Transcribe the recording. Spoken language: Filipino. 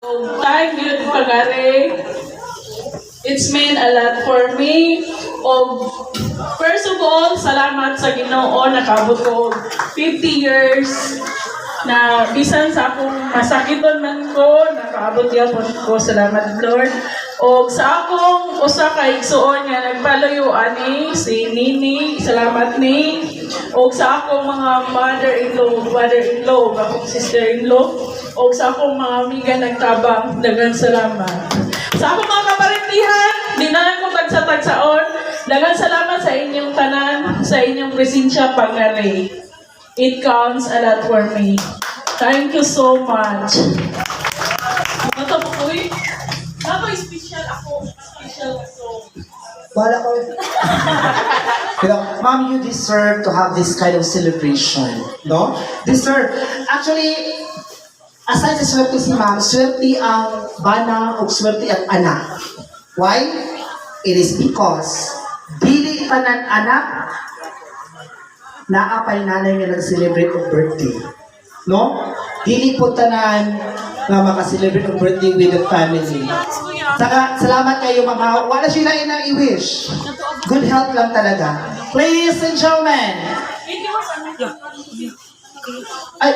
Thank you, Pagare. It's meant a lot for me. First of all, salamat sa Ginoo, nakabot ko 50 years na bisan sa akong masakiton man ko, nakaabot yapon ko, salamat Lord. O sa akong usa ka igsuon nga nagpalayo ani si Nini, salamat ni. O sa akong mga mother-in-law, o akong sister-in-law, o sa akong mga amiga nagtabang, daghang salamat. Sa akong mga kaparintihan, di na lang ko tagsa-tagsaon, daghang salamat sa inyong tanan, sa inyong presensya Pagare. It counts a lot for me. Thank you so much. Ito po ko eh. Ako special ako. Special song. Wala ko. Pero, Mom, you deserve to have this kind of celebration. No? Deserve. Actually, aside sa swerte si Ma'am, swerte ang bana o swerte ang anak. Why? It is because dili tanan anak naapay nanay nga nag-celebrate of birthday. No? Dili po tanan nga maka-celebrate of birthday with the family. Saka, salamat kayo mga, wala sila inang i-wish. Good health lang talaga. Ladies and gentlemen, ay,